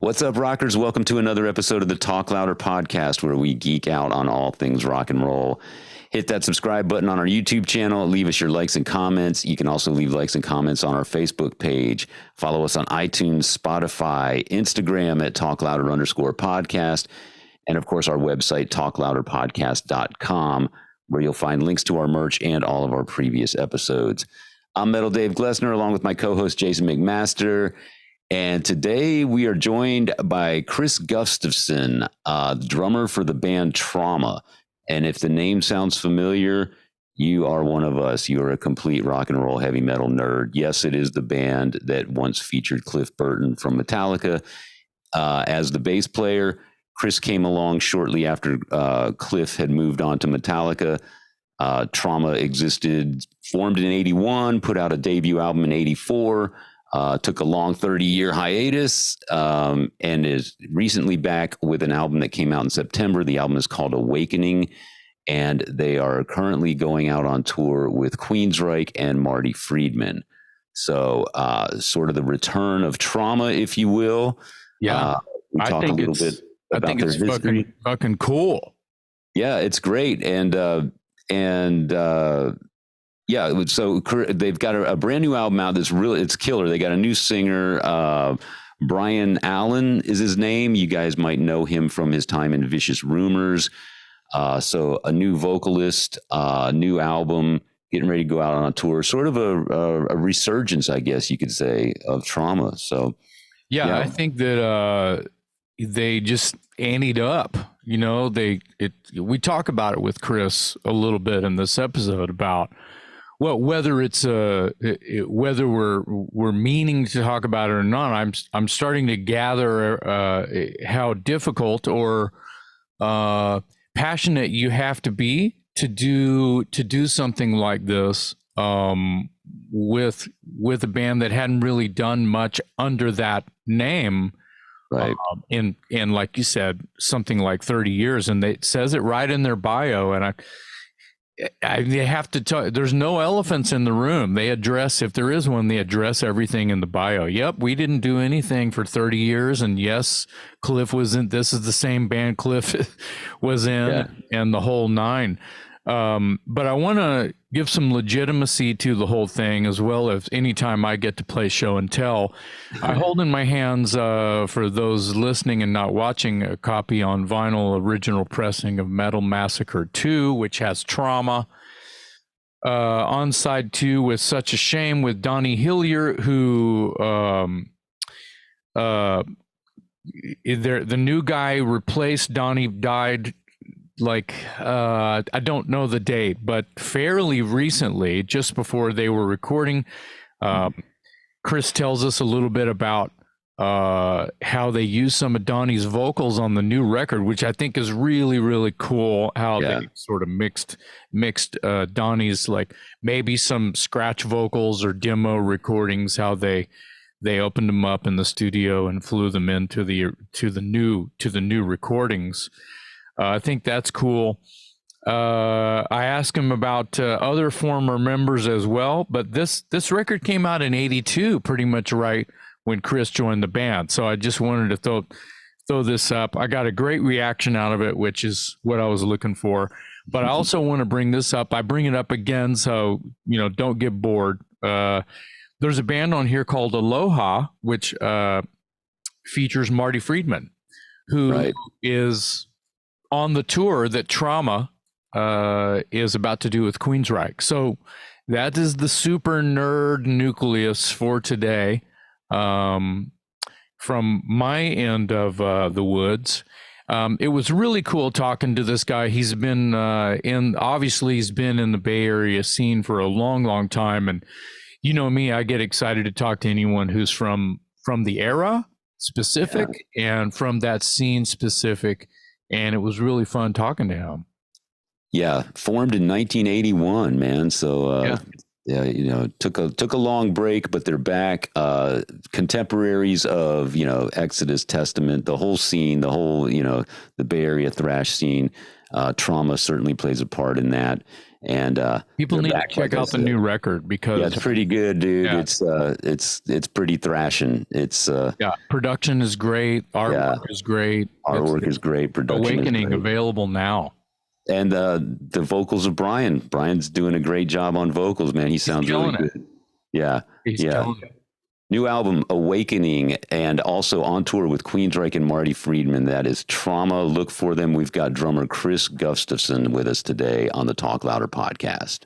What's up, rockers? Welcome to another episode of the Talk Louder podcast, where we geek out on all things rock and roll. Hit that subscribe button on our YouTube channel. Leave us your likes and comments. You can also leave likes and comments on our Facebook page. Follow us on iTunes, Spotify, Instagram at TalkLouder_podcast. And of course, our website, talklouderpodcast.com, where you'll find links to our merch and all of our previous episodes. I'm Metal Dave Glessner, along with my co-host, Jason McMaster. And today we are joined by Kris Gustofson, drummer for the band Trauma. And if the name sounds familiar, you are one of us. You are a complete rock and roll heavy metal nerd. Yes, it is the band that once featured Cliff Burton from Metallica as the bass player. Kris came along shortly after Cliff had moved on to Metallica. Trauma existed, formed in 81, put out a debut album in 84. Took a long 30-year hiatus and is recently back with an album that came out in September. The album is called Awakening, and they are currently going out on tour with Queensryche and Marty Friedman. So sort of the return of Trauma, if you will. Yeah, we talk a little bit about their history. Fucking cool. Yeah, it's great. Yeah, so they've got a brand new album out that's really, it's killer. They got a new singer, Brian Allen is his name. You guys might know him from his time in Vicious Rumors. So a new vocalist, new album, getting ready to go out on a tour, sort of a resurgence, I guess you could say, of Trauma. So yeah. I think that they just anteed up. You know, we talk about it with Kris a little bit in this episode about, well, whether it's whether we're meaning to talk about it or not, I'm starting to gather how difficult or passionate you have to be to do something like this with a band that hadn't really done much under that name, right? In like you said, something like 30 years, and it says it right in their bio, and they have to tell. There's no elephants in the room. They address, if there is one, they address everything in the bio. Yep, we didn't do anything for 30 years, and yes, Cliff was in. This is the same band Cliff was in, and the whole nine. But I want to give some legitimacy to the whole thing, as well as anytime I get to play show and tell. I hold in my hands, for those listening and not watching, a copy on vinyl original pressing of Metal Massacre 2, which has Trauma. On side 2 with Such a Shame with Donnie Hillier, who the new guy replaced Donnie, died like I don't know the date, but fairly recently, just before they were recording. Kris tells us a little bit about how they use some of Donnie's vocals on the new record, which I think is really, really cool. How they sort of mixed Donnie's, like maybe some scratch vocals or demo recordings, how they opened them up in the studio and flew them into the new recordings. I think that's cool. I asked him about other former members as well, but this record came out in 82, pretty much right when Kris joined the band. So I just wanted to throw this up. I got a great reaction out of it, which is what I was looking for. But I also want to bring this up. I bring it up again, so don't get bored. There's a band on here called Aloha, which features Marty Friedman, who is on the tour that Trauma is about to do with Queensryche. So that is the super nerd nucleus for today. From my end of the woods, it was really cool talking to this guy. He's been he's been in the Bay Area scene for a long, long time. And you know me, I get excited to talk to anyone who's from the era specific and from that scene specific. And it was really fun talking to him. Yeah, formed in 1981, man. So took a long break, but they're back. Contemporaries of Exodus, Testament, the whole scene, the whole the Bay Area thrash scene. Trauma certainly plays a part in that. And People they're need back, to check like I out the said. new record because Yeah, it's pretty good, dude. Yeah. It's pretty thrashing. It's production is great, artwork is great, artwork is great, production Awakening is great. available now. And the vocals of Brian. Brian's doing a great job on vocals, man. He sounds really good. Yeah. He's killing it. New album, Awakening, and also on tour with Queensryche and Marty Friedman. That is Trauma. Look for them. We've got drummer Kris Gustofson with us today on the Talk Louder podcast.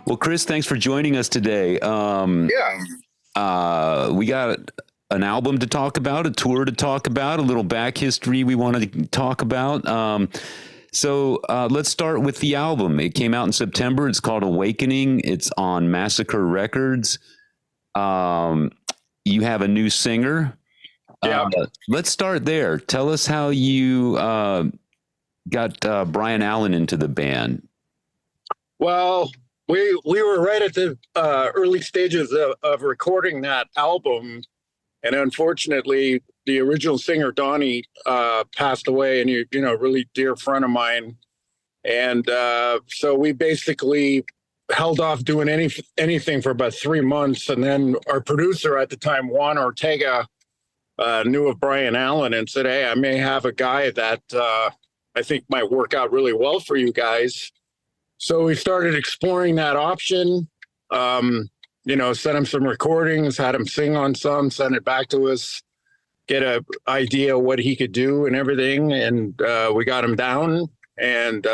Well, Kris, thanks for joining us today. We got an album to talk about, a tour to talk about, a little back history we want to talk about. So let's start with the album. It came out in September. It's called Awakening. It's on Massacre Records. You have a new singer. Yeah. Let's start there. Tell us how you got Brian Allen into the band. Well, we were right at the early stages of recording that album, and unfortunately, the original singer Donnie passed away, and you know, really dear friend of mine, and so we basically held off doing anything for about 3 months, and then our producer at the time, Juan Ortega, knew of Brian Allen and said, "Hey, I may have a guy that I think might work out really well for you guys." So we started exploring that option, you know, sent him some recordings, had him sing on some, send it back to us, get an idea of what he could do and everything. And we got him down, and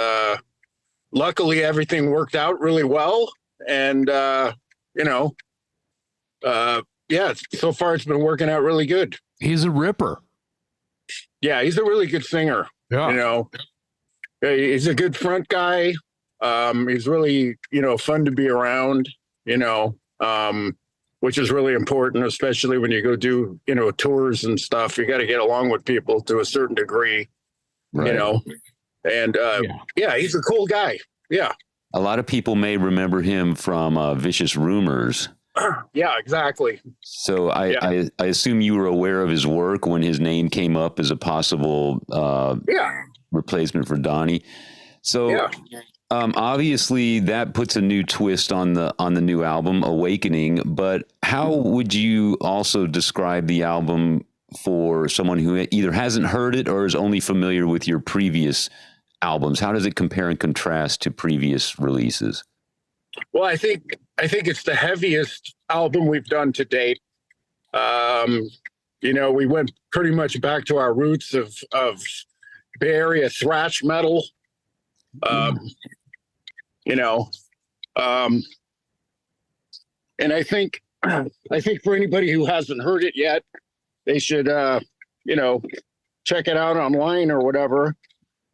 luckily everything worked out really well. And, you know, yeah, so far it's been working out really good. He's a ripper. Yeah, he's a really good singer. Yeah. You know, he's a good front guy. He's really, you know, fun to be around, you know, which is really important, especially when you go do, you know, tours and stuff. You got to get along with people to a certain degree, you know, and yeah, he's a cool guy. Yeah. A lot of people may remember him from Vicious Rumors. Yeah, exactly. So I assume you were aware of his work when his name came up as a possible replacement for Donnie. So obviously that puts a new twist on the new album, Awakening. But how would you also describe the album for someone who either hasn't heard it or is only familiar with your previous albums? How does it compare and contrast to previous releases? Well, I think it's the heaviest album we've done to date. You know, we went pretty much back to our roots of Bay Area thrash metal. You know, and I think for anybody who hasn't heard it yet, they should you know, check it out online or whatever,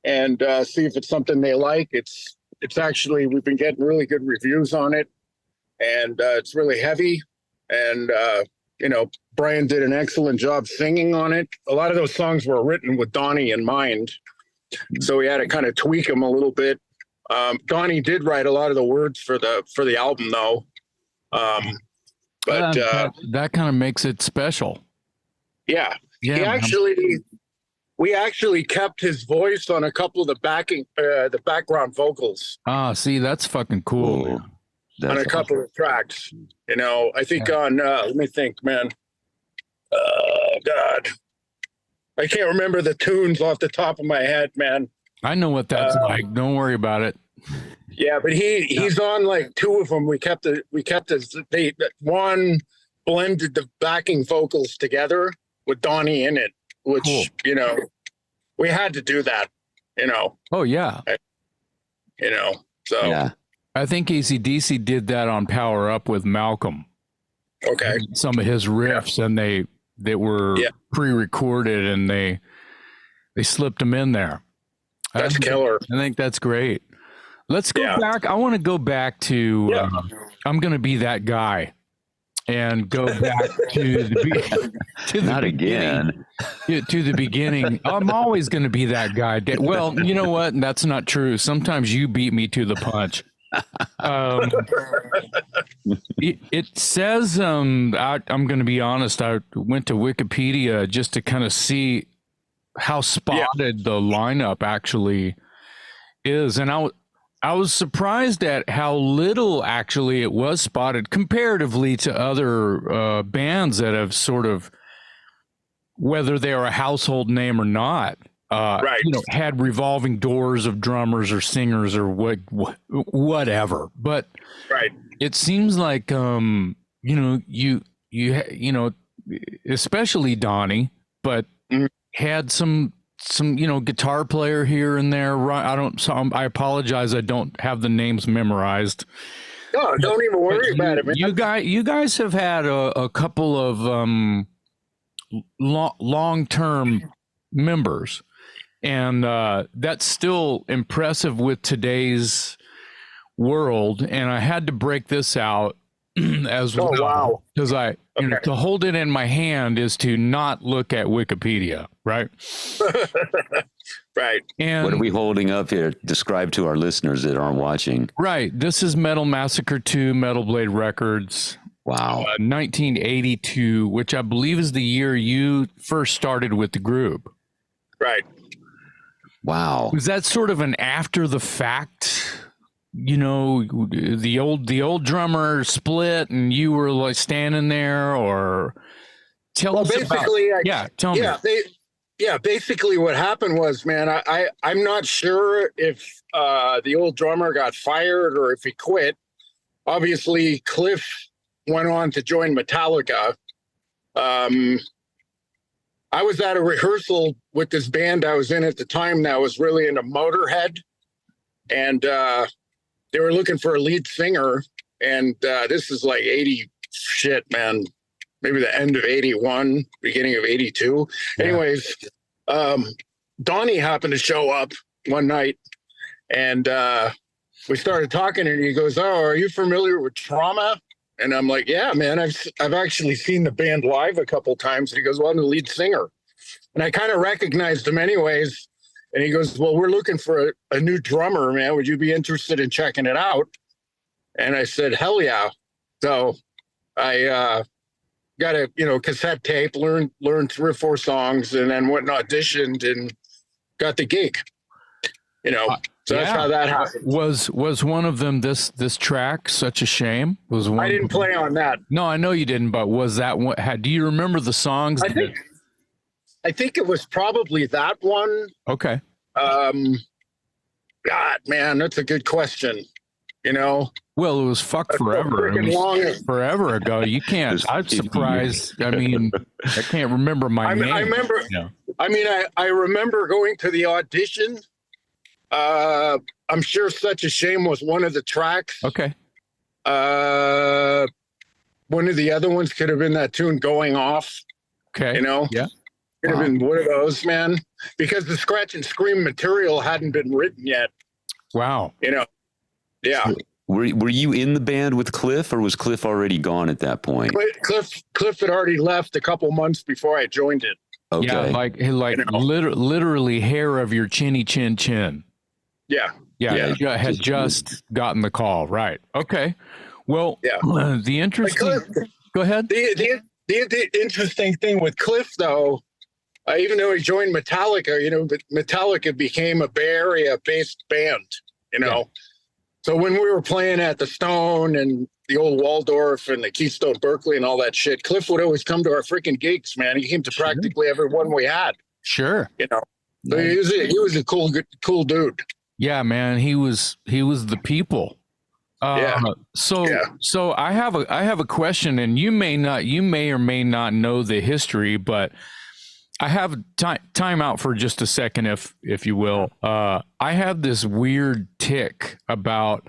and see if it's something they like. It's actually, we've been getting really good reviews on it, and it's really heavy, and you know, Brian did an excellent job singing on it. A lot of those songs were written with Donnie in mind, so we had to kind of tweak them a little bit. Donnie did write a lot of the words for the album, though. But that kind of makes it special. Yeah. We actually kept his voice on a couple of the background vocals. Ah, see, that's fucking cool. On a couple of tracks. You know, I think on let me think, man. God, I can't remember the tunes off the top of my head, man. I know what that's like. Don't worry about it. Yeah, but he's on like 2 of them. We kept one blended the backing vocals together with Donnie in it, which you know, we had to do that. You know. Oh yeah. You know. So yeah. I think AC/DC did that on Power Up with Malcolm. Okay. Some of his riffs, and they were pre-recorded, and they slipped them in there. That's killer. I think that's great. Let's go back. I want to go back to I'm going to be that guy, and go back to the beginning. I'm always going to be that guy. Well, you know what? That's not true. Sometimes you beat me to the punch. It says, I'm going to be honest, I went to Wikipedia just to kind of see how spotted the lineup actually is. And I was surprised at how little actually it was spotted comparatively to other bands that have sort of, whether they're a household name or not, had revolving doors of drummers or singers or whatever. But it seems like you especially Donnie, but had some guitar player here and there. I apologize, I don't have the names memorized. No, don't even worry about it, man. You guys have had a couple of long-term members, and that's still impressive with today's world. And I had to break this out as well. Wow. Because to hold it in my hand is to not look at Wikipedia, right? Right. And what are we holding up here? Describe to our listeners that aren't watching. Right. This is Metal Massacre 2, Metal Blade Records. Wow. 1982, which I believe is the year you first started with the group. Right. Wow. Was that sort of an after the fact? The old drummer split and you were like standing there, or tell us basically, about, tell me. Basically what happened was, man, I'm not sure if the old drummer got fired or if he quit. Obviously, Cliff went on to join Metallica. I was at a rehearsal with this band I was in at the time that was really into Motorhead, and they were looking for a lead singer, and this is like 80 shit, man. Maybe the end of 81, beginning of 82. Yeah. Anyways, Donnie happened to show up one night, and we started talking, and he goes, "Oh, are you familiar with Trauma?" And I'm like, "Yeah, man, I've actually seen the band live a couple times." And he goes, "Well, I'm the lead singer." And I kind of recognized him anyways. And he goes, "Well, we're looking for a new drummer, man. Would you be interested in checking it out?" And I said, "Hell yeah." So I got a cassette tape, learned 3 or 4 songs, and then went and auditioned and got the gig. So that's how that happened. Was one of them this track, Such a Shame? Was one? I didn't play on that. No, I know you didn't, but was that one? Do you remember the songs? I think it was probably that one. Okay. God, man, that's a good question. Well, it was forever. It was forever ago. You can't. I'm surprised. I mean, I can't remember my name. I remember. I remember going to the audition. I'm sure Such a Shame was one of the tracks. Okay. One of the other ones could have been that tune, Going Off. Okay. Yeah. Could have been one of those, man, because the Scratch and Scream material hadn't been written yet. Wow. Yeah. Were you in the band with Cliff, or was Cliff already gone at that point? Cliff had already left a couple months before I joined it. Okay. Yeah, like literally hair of your chinny chin chin. Yeah. You had just gotten the call, right? Okay. Well, the interesting. Go ahead. The interesting thing with Cliff, though, even though he joined Metallica, Metallica became a Bay Area-based band. So when we were playing at the Stone and the old Waldorf and the Keystone Berkeley and all that shit, Cliff would always come to our freaking gigs, man. He came to practically every one we had. Sure. So he was a cool dude. Yeah, man. He was the people. So I have a question, and you may or may not know the history, but I have time out for just a second, if you will. I have this weird tick about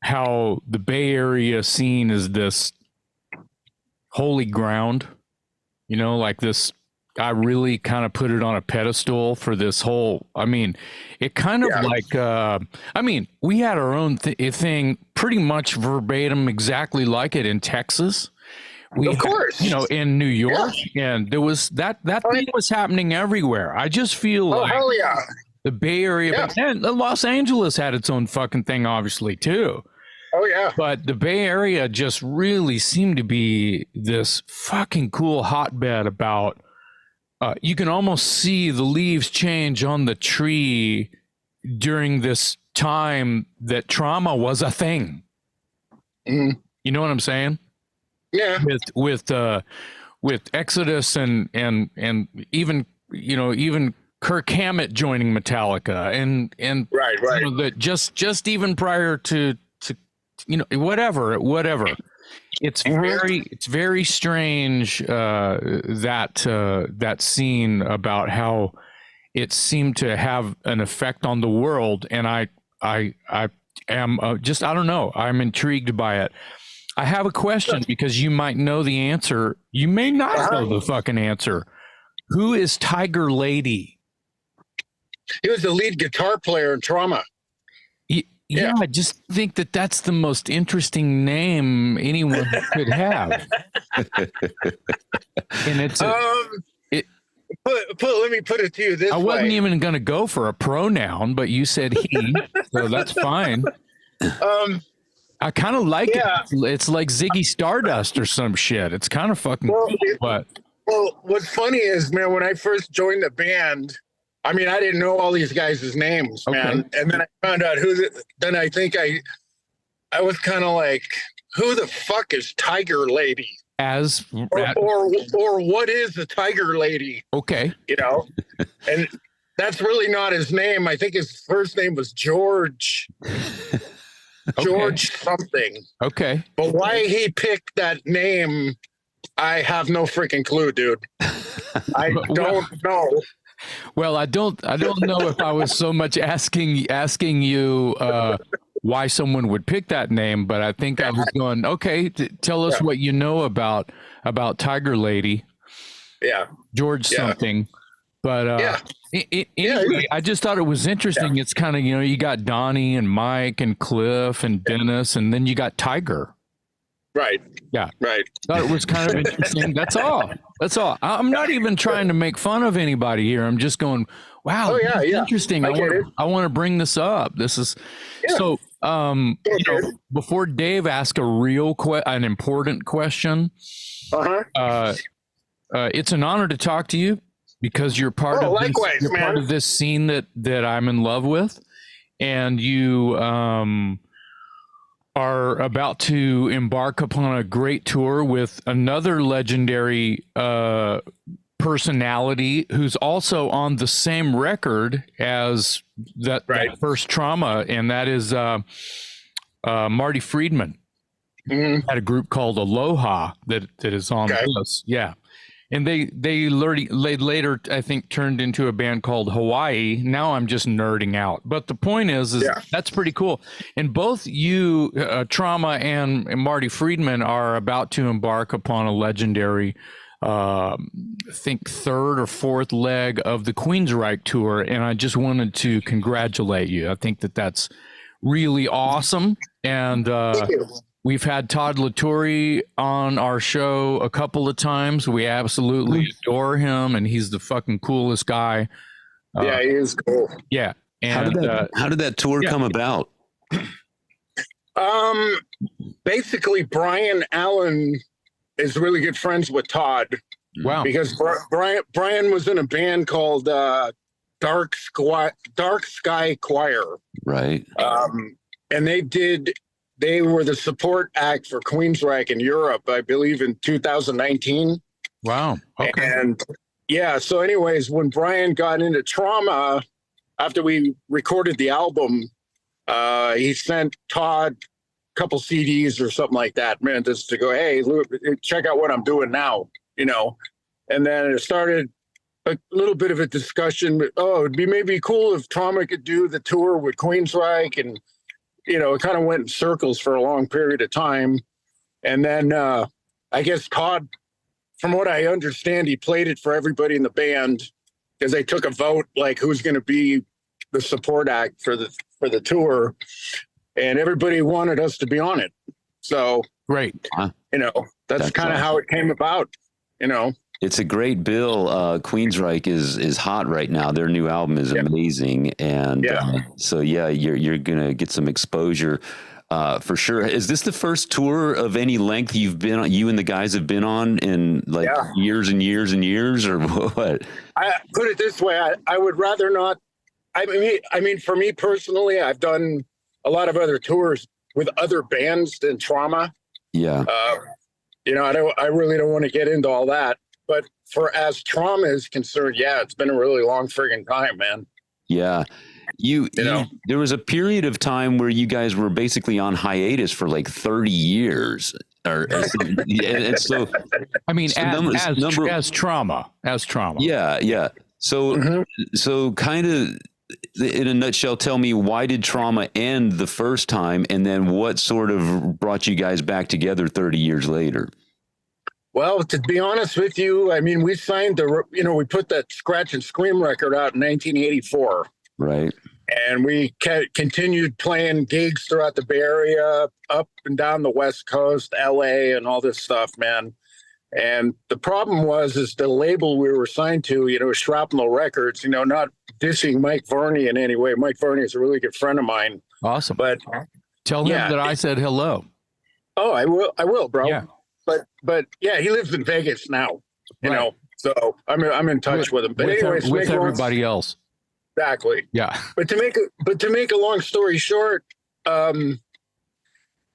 how the Bay Area scene is this holy ground, like this. I really kind of put it on a pedestal for this whole. I mean, it kind of like. We had our own thing, pretty much verbatim, exactly like it in Texas. Of course, in New York, and there was that thing was happening everywhere. I just feel like hell yeah. The Bay Area, and Los Angeles had its own fucking thing, obviously too. Oh yeah, but the Bay Area just really seemed to be this fucking cool hotbed about You can almost see the leaves change on the tree during this time that trauma was a thing. Mhm. You know what I'm saying? Yeah. With Exodus and even even Kirk Hammett joining Metallica and Right. that just even prior to whatever. It's very strange that scene about how it seemed to have an effect on the world, and I am just, I don't know, I'm intrigued by it. I have a question because you might know the answer. You may not know the fucking answer. Who is Tiger Lady? He was the lead guitar player in Trauma. Yeah, I just think that that's the most interesting name anyone could have. And it's let me put it to you this way. I wasn't even going to go for a pronoun, but you said he, so that's fine. I kind of like it. It's like Ziggy Stardust or some shit. It's kind of fucking cool, but what's funny is, man, when I first joined the band, I mean, I didn't know all these guys' names, man. And then I found out then I think I was kind of like, who the fuck is Tiger Lady? Or what is a Tiger Lady? Okay. And that's really not his name. I think his first name was George. George something. Okay. But why he picked that name, I have no freaking clue, dude. I don't know. Well, I don't know if I was so much asking you why someone would pick that name, but I think I was going, okay, tell us what you know about Tiger Lady. Yeah. George something. But anyway, I just thought it was interesting. It's kind of, you got Donnie and Mike and Cliff and Dennis, and then you got Tiger. Right. Yeah. Right. Thought it was kind of interesting. That's all. I'm not even trying to make fun of anybody here. I'm just going, wow, interesting. I want to bring this up. This is so. Before Dave asks an important question, it's an honor to talk to you because you're part of part of this scene that I'm in love with, and you are about to embark upon a great tour with another legendary personality who's also on the same record as that first Trauma, and that is Marty Friedman. Had a group called Aloha that is on this. Yeah. And they later, I think, turned into a band called Hawaii. Now I'm just nerding out. But the point is that's pretty cool. And both you, Trauma and Marty Friedman, are about to embark upon a legendary, I think, third or fourth leg of the Queensryche tour. And I just wanted to congratulate you. I think that's really awesome. And we've had Todd Latourie on our show a couple of times. We absolutely adore him, and he's the fucking coolest guy. He is cool. Yeah. And how did that tour come about? Basically, Brian Allen is really good friends with Todd. Wow. Because Brian was in a band called Dark Sky Choir. Right. And they were the support act for Queensryche in Europe, I believe, in 2019. Wow. Okay. And so anyways, when Brian got into Trauma, after we recorded the album, he sent Todd a couple CDs or something like that, man, just to go, hey, look, check out what I'm doing now, And then it started a little bit of a discussion. It'd be maybe cool if Trauma could do the tour with Queensryche, and it kind of went in circles for a long period of time. And then I guess Todd, from what I understand, he played it for everybody in the band because they took a vote, like who's going to be the support act for the tour. And everybody wanted us to be on it. So, great. That's kind of how it came about, It's a great bill. Queensryche is hot right now. Their new album is amazing, and so you're gonna get some exposure. For sure. Is this the first tour of any length you've been on, you and the guys have been on in like years and years and years, or what? I put it this way. I would rather not. I mean, for me personally, I've done a lot of other tours with other bands than Trauma. Yeah. You know, I really don't want to get into all that, but for as Trauma is concerned, yeah, it's been a really long friggin' time, man. Yeah. You know, there was a period of time where you guys were basically on hiatus for like 30 years. And so, I mean, as Trauma. Yeah. Yeah. So, so kind of in a nutshell, tell me, why did Trauma end the first time? And then what sort of brought you guys back together 30 years later? Well, to be honest with you, I mean, we signed we put that Scratch and Scream record out in 1984. Right. And we continued playing gigs throughout the Bay Area, up and down the West Coast, LA, and all this stuff, man. And the problem is the label we were signed to, Shrapnel Records, not dissing Mike Varney in any way. Mike Varney is a really good friend of mine. Awesome. But tell him that I said hello. Oh, I will, bro. Yeah. But yeah, he lives in Vegas now, you know, so I'm in touch with him. But anyways, with everybody else. Exactly. Yeah. But to make a long story short,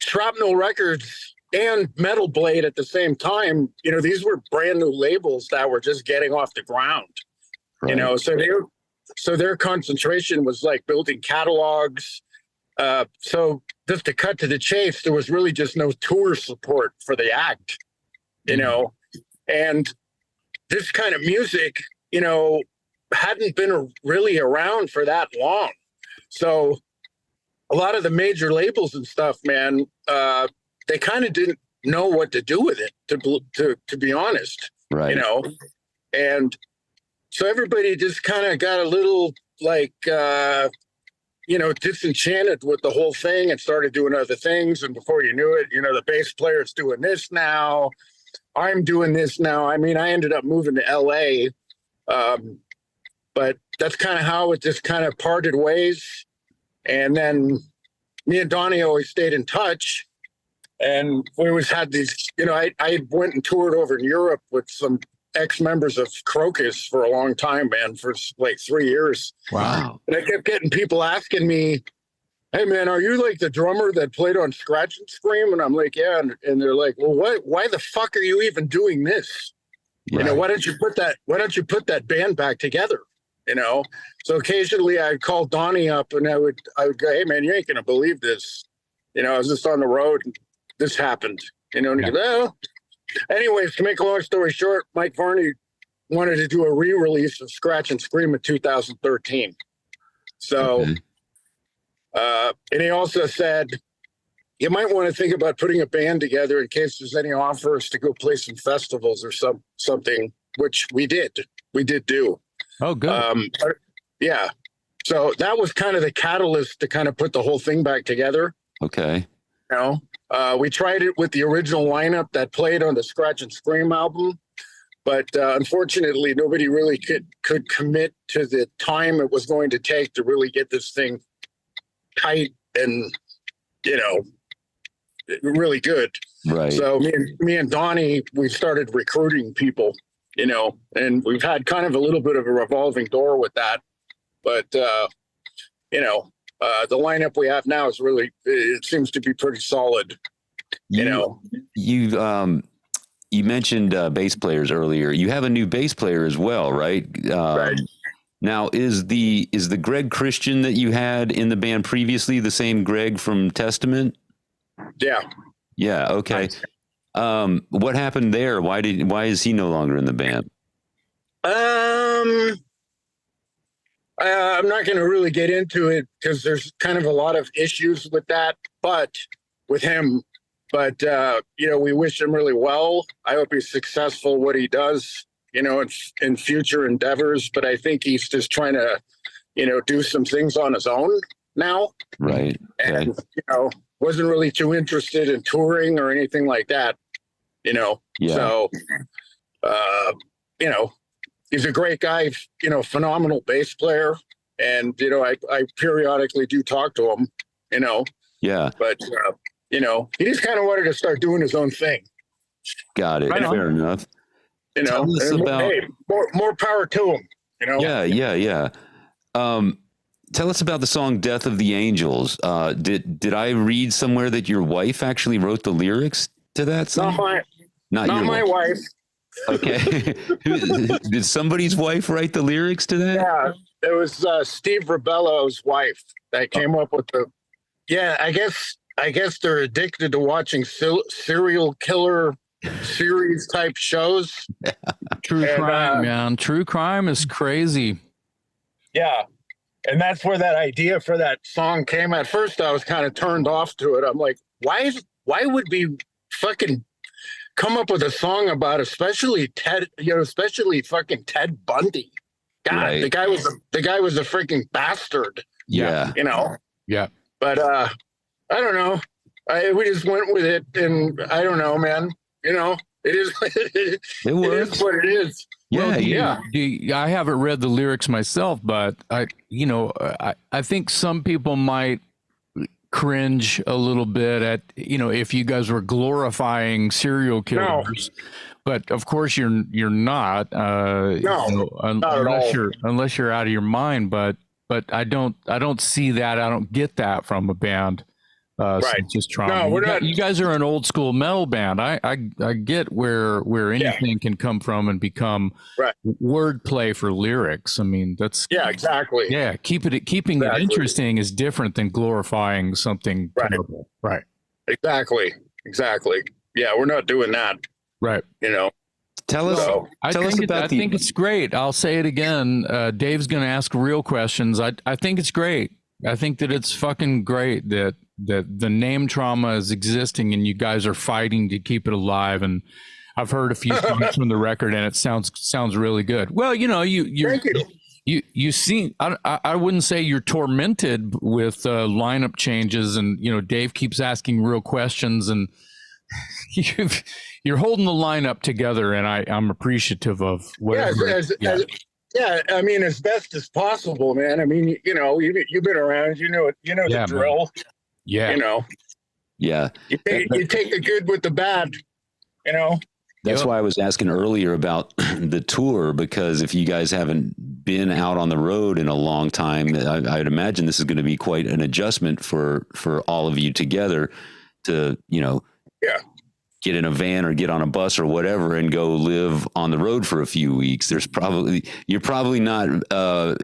Shrapnel Records and Metal Blade at the same time, these were brand new labels that were just getting off the ground. Right. So their concentration was like building catalogs. So just to cut to the chase, there was really just no tour support for the act, and this kind of music, hadn't been really around for that long. So a lot of the major labels and stuff, man, they kind of didn't know what to do with it, to be honest, right. And so everybody just kind of got a little like, disenchanted with the whole thing and started doing other things. And before you knew it, the bass player's doing this now. I'm doing this now. I mean, I ended up moving to LA. But that's kind of how it just kind of parted ways. And then me and Donnie always stayed in touch. And we always had these, I went and toured over in Europe with some ex-members of Crocus for a long time, man, for like 3 years. Wow. And I kept getting people asking me, hey, man, are you like the drummer that played on Scratch and Scream? And I'm like, yeah. And they're like, well, why the fuck are you even doing this? Right. Why don't you put that band back together? So occasionally I'd call Donnie up and I would go, hey, man, you ain't going to believe this. I was just on the road and this happened, and he goes, oh. Anyways, to make a long story short, Mike Varney wanted to do a re-release of Scratch and Scream in 2013. So, and he also said, you might want to think about putting a band together in case there's any offers to go play some festivals or something, which we did. We did do. Oh, good. Yeah. So that was kind of the catalyst to kind of put the whole thing back together. Okay. We tried it with the original lineup that played on the Scratch and Scream album, but unfortunately, nobody really could commit to the time it was going to take to really get this thing tight and, really good. Right. So me and Donnie, we started recruiting people, and we've had kind of a little bit of a revolving door with that. But, the lineup we have now is it seems to be pretty solid, You mentioned bass players earlier. You have a new bass player as well, right? Right. Now, is the Greg Christian that you had in the band previously the same Greg from Testament? Yeah. Yeah. Okay. What happened there? Why is he no longer in the band? I'm not going to really get into it because there's kind of a lot of issues with that, with him. But we wish him really well. I hope he's successful what he does, in future endeavors. But I think he's just trying to, do some things on his own now. Right. Okay. And, wasn't really too interested in touring or anything like that, Yeah. So, he's a great guy, phenomenal bass player. And, I periodically do talk to him, Yeah. But he just kind of wanted to start doing his own thing. Got it. Right on. Fair enough. Tell us about hey, more power to him. Yeah. Tell us about the song "Death of the Angels." Did I read somewhere that your wife actually wrote the lyrics to that song? Not my wife. Okay. Did somebody's wife write the lyrics to that? Yeah, it was Steve Rebello's wife that came up with the. Yeah, I guess they're addicted to watching serial killer series type shows. True crime, man. True crime is crazy. Yeah. And that's where that idea for that song came. At first, I was kind of turned off to it. I'm like, why would we fucking come up with a song about, especially fucking Ted Bundy? God, Right. the guy was a freaking bastard. Yeah. Yeah. But I don't know. We just went with it, and I don't know, man. It is. It is what it is. Yeah, I haven't read the lyrics myself, but I think some people might cringe a little bit at, if you guys were glorifying serial killers, but of course you're not. Unless you're out of your mind. But I don't see that. I don't get that from a band. Right. Just trauma. No, we're not. You guys are an old school metal band. I get where anything can come from and become wordplay for lyrics. I mean, that's exactly. Yeah, keeping it interesting is different than glorifying something terrible. Right. Exactly. Yeah, we're not doing that. Right. Tell us about I think it's great. I'll say it again. Dave's going to ask real questions. I think it's great. I think that it's fucking great that the name Trauma is existing and you guys are fighting to keep it alive. And I've heard a few songs from the record and it sounds really good. Well, you seem, I wouldn't say you're tormented with lineup changes, and Dave keeps asking real questions, and you're holding the lineup together, and I'm appreciative of whatever. I mean, as best as possible, man. I mean, you've been around, the drill. Man. Yeah. Yeah. You take the good with the bad, That's why I was asking earlier about the tour, because if you guys haven't been out on the road in a long time, I'd imagine this is going to be quite an adjustment for all of you together to, get in a van or get on a bus or whatever and go live on the road for a few weeks. You're probably not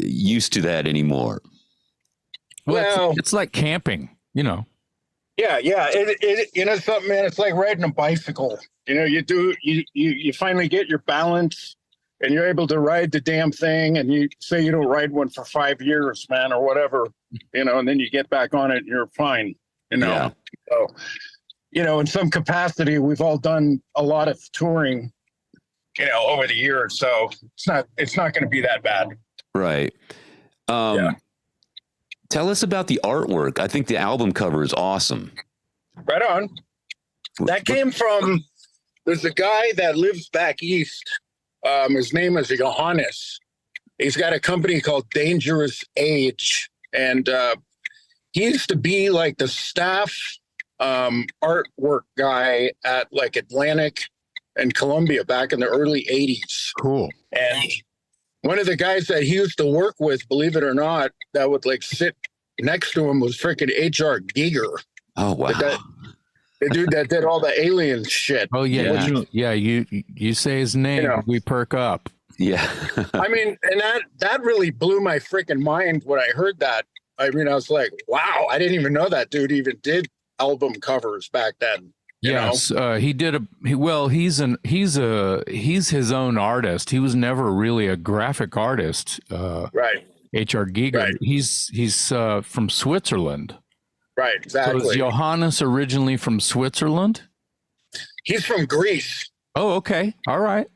used to that anymore. Well, it's like camping, Yeah. It something, man. It's like riding a bicycle. You finally get your balance and you're able to ride the damn thing, and you say you don't ride one for 5 years, man, or whatever, and then you get back on it and you're fine, Yeah. So, in some capacity, we've all done a lot of touring, over the years. So it's not going to be that bad. Right. Tell us about the artwork. I think the album cover is awesome. Right on. That came from, there's a guy that lives back east. His name is Johannes. He's got a company called Dangerous Age. And he used to be like the staff artwork guy at like Atlantic and Columbia back in the early 80s. Cool. And one of the guys that he used to work with, believe it or not, that would like sit next to him was freaking H.R. Giger. Oh, wow. The dude that did all the alien shit. Oh, yeah. You say his name, we perk up. Yeah. I mean, and that really blew my freaking mind when I heard that. I mean, I was like, wow, I didn't even know that dude even did album covers back then. Yes, he did he's his own artist. He was never really a graphic artist. Right. H.R. Giger. Right. He's from Switzerland. Right, exactly. So is Johannes originally from Switzerland? He's from Greece. Oh, okay. All right.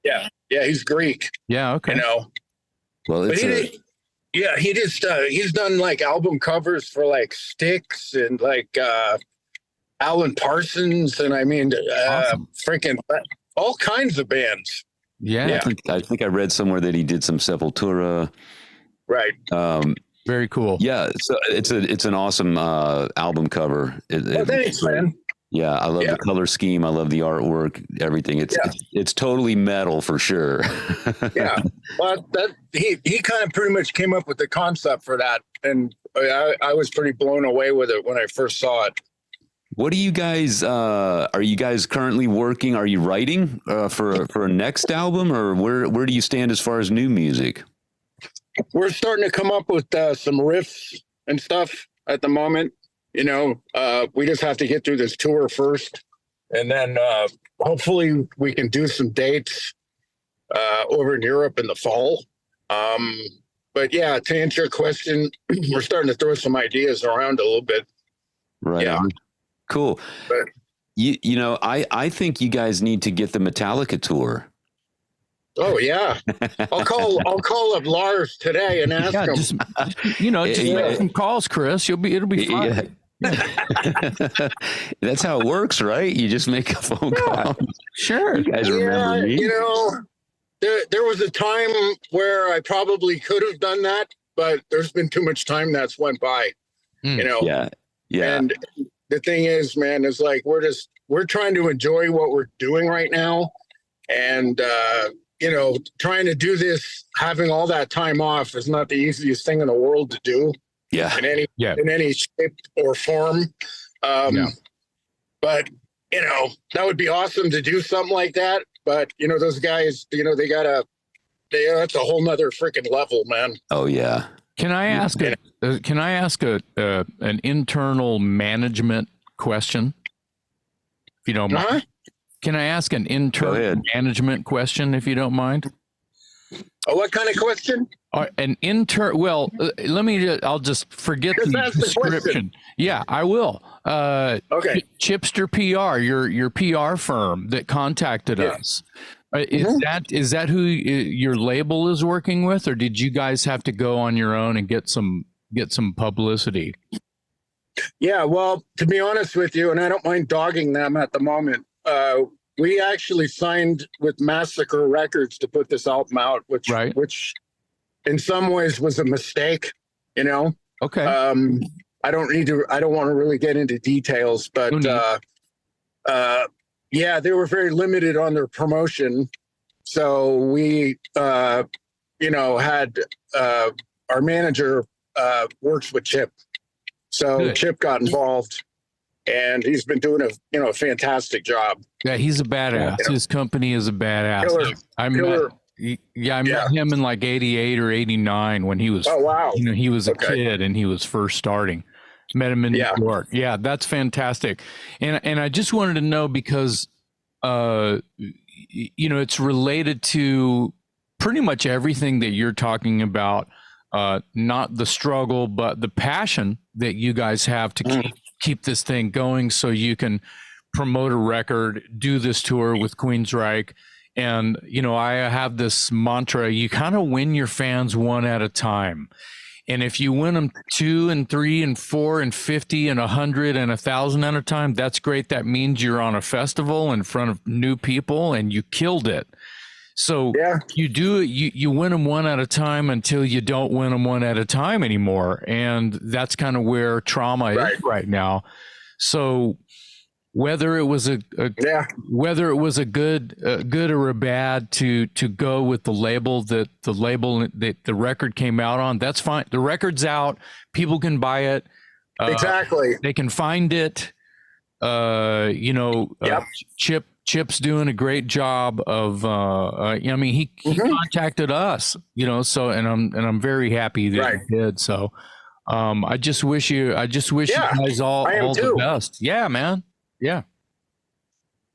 Yeah, he's Greek. Yeah, okay. Well, it's he's done like album covers for like Styx and like Alan Parsons, and I mean, awesome. Freaking all kinds of bands. Yeah. I think I read somewhere that he did some Sepultura. Right. Very cool. Yeah, so it's an awesome album cover. Thanks, man. Yeah, I love the color scheme. I love the artwork. Everything. It's totally metal for sure. Yeah, well, he kind of pretty much came up with the concept for that, and I was pretty blown away with it when I first saw it. What do you guys? Are you guys currently working? Are you writing for a next album, or where do you stand as far as new music? We're starting to come up with some riffs and stuff at the moment. You know, we just have to get through this tour first, and then hopefully we can do some dates over in Europe in the fall. But yeah, to answer your question, we're starting to throw some ideas around a little bit. Right. Yeah. On. Cool. But, you know, I think you guys need to get the Metallica tour. oh yeah, I'll call up Lars today and ask him. Just make some calls, Chris. It'll be fun. Yeah. That's how it works, right? You just make a phone call. Sure. You guys remember me? You know, there was a time where I probably could have done that, but there's been too much time that's went by. You know. Yeah. And the thing is, man, is like we're trying to enjoy what we're doing right now, and you know, trying to do this, having all that time off is not the easiest thing in the world to do. Yeah. In any shape or form. But you know, that would be awesome to do something like that. But you know, those guys, you know, that's a whole nother freaking level, man. Oh yeah. Can I ask an internal management question? If you don't mind. Can I ask an internal management question, if you don't mind? Oh, what kind of question? Well, I'll just forget the description. Yeah, I will. Okay. Chipster PR, your PR firm that contacted us. Is that who your label is working with, or did you guys have to go on your own and get some publicity? Yeah, well, to be honest with you, and I don't mind dogging them at the moment, we actually signed with Massacre Records to put this album out, which in some ways was a mistake, you know. Okay. I don't want to really get into details, but yeah, they were very limited on their promotion. So we you know, had our manager works with Chip. So Chip got involved, and he's been doing a fantastic job. Yeah, he's a badass. Yeah. His company is a badass. Killer. I met him in like 88 or 89 when he was he was a kid and he was first starting. Met him in New York. Yeah, that's fantastic. And I just wanted to know because you know, it's related to pretty much everything that you're talking about, not the struggle, but the passion that you guys have to keep this thing going so you can promote a record, do this tour with Queensryche. And, you know, I have this mantra, you kind of win your fans one at a time. And if you win them 2 and 3 and 4 and 50 and 100 and 1,000 at a time, that's great. That means you're on a festival in front of new people and you killed it. So you do it, you win them one at a time until you don't win them one at a time anymore. And that's kind of where trauma is right now. So whether it was a good or a bad to go with the label that the record came out on, that's fine. The record's out, people can buy it. Exactly. They can find it. You know, Chip's doing a great job of I mean, he contacted us, you know, so and I'm very happy that he did. So I just wish you guys all the best. Yeah, man. Yeah.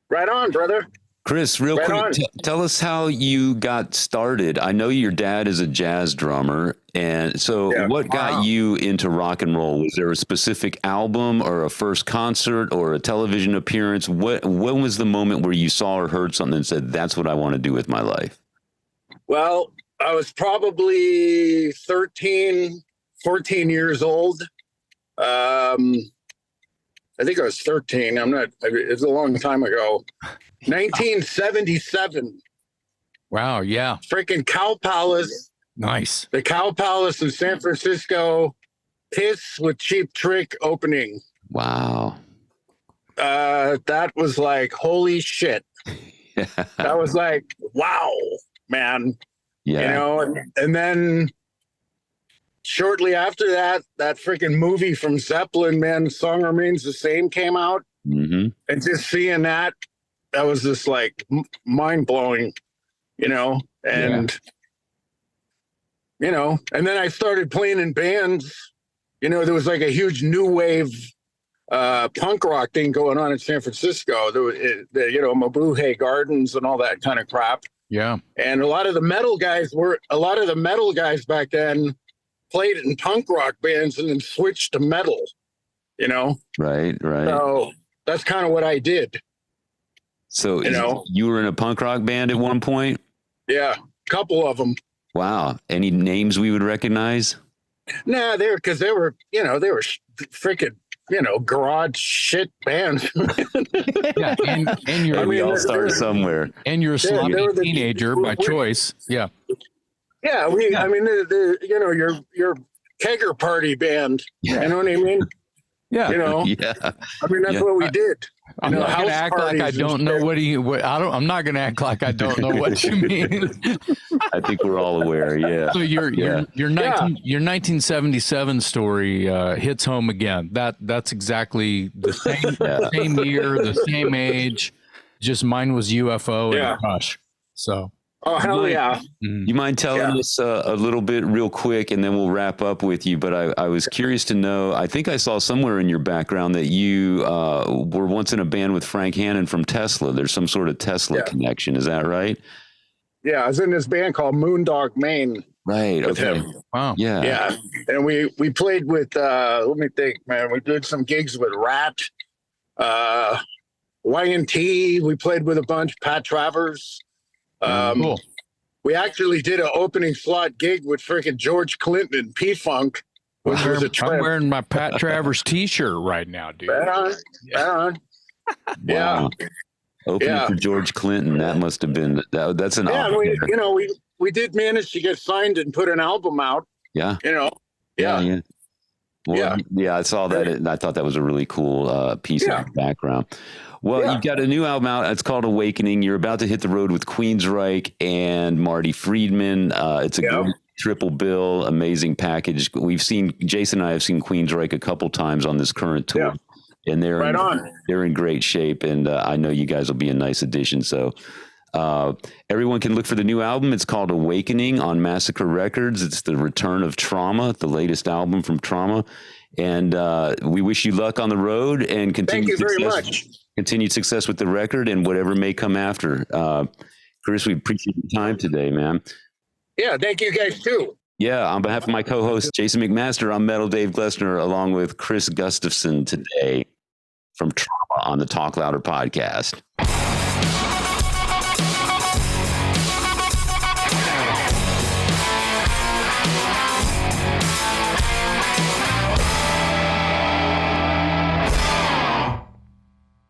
Right on, brother. Chris, real quick, tell us how you got started. I know your dad is a jazz drummer, and so what got you into rock and roll? Was there a specific album or a first concert or a television appearance? When was the moment where you saw or heard something and said, that's what I want to do with my life? Well, I was probably 13, 14 years old. I think I was 13. It's a long time ago. 1977. Wow, yeah. Freaking Cow Palace Nice. The Cow Palace in San Francisco, Piss with Cheap Trick opening. Wow. That was like, holy shit. That was like, wow, man. Yeah. You know, and then shortly after that, that freaking movie from Zeppelin, man, Song Remains the Same, came out. Mm-hmm. And just seeing that was just like mind blowing, you know, and, you know, and then I started playing in bands. You know, there was like a huge new wave punk rock thing going on in San Francisco. There was, you know, Mabuhay Gardens and all that kind of crap. Yeah. And a lot of the metal guys back then played in punk rock bands and then switched to metal, you know? Right. So that's kind of what I did. So you were in a punk rock band at one point? Yeah, a couple of them. Wow. Any names we would recognize? Nah, they were freaking, you know, garage shit bands. Yeah, and you're, we all start somewhere. And you're a sloppy teenager by choice. Yeah. Yeah, I mean, you know, your kegger party band. You know what I mean? Yeah. You know. Yeah. I mean, that's what we did. I'm not going to act like I don't know I'm not going to act like I don't know what you mean. I think we're all aware. Yeah. So your 1977 story hits home again. That's exactly the same year, the same age. Just mine was UFO and Rush. So. Oh, hell yeah. You mind telling us a little bit real quick, and then we'll wrap up with you. But I was curious to know, I think I saw somewhere in your background that you were once in a band with Frank Hannon from Tesla. There's some sort of Tesla connection. Is that right? Yeah, I was in this band called Moondog Maine. Right. Okay. Him. Wow. Yeah. Yeah. And we played with, let me think, man. We did some gigs with Rat, Y&T. We played with a bunch, Pat Travers. Cool. We actually did an opening slot gig with freaking George Clinton and P-Funk, which was a trip. I'm wearing my Pat Travers t-shirt right now, dude. Right on. Wow. Yeah. Opening for George Clinton. That must have been, that's an we did manage to get signed and put an album out. Yeah. You know. Yeah. Well, I saw that, and I thought that was a really cool piece of background. Well, you've got a new album out. It's called Awakening. You're about to hit the road with Queensryche and Marty Friedman. It's a great triple bill, amazing package. Jason and I have seen Queensryche a couple times on this current tour, and they're in great shape. And I know you guys will be a nice addition. So everyone can look for the new album. It's called Awakening on Massacre Records. It's the return of Trauma, the latest album from Trauma. And we wish you luck on the road and continued success with the record and whatever may come after. Kris, we appreciate your time today, man. Yeah, thank you guys too. Yeah, on behalf of my co-host, Jason McMaster, I'm Metal Dave Glessner, along with Kris Gustofson today from Trauma on the Talk Louder podcast.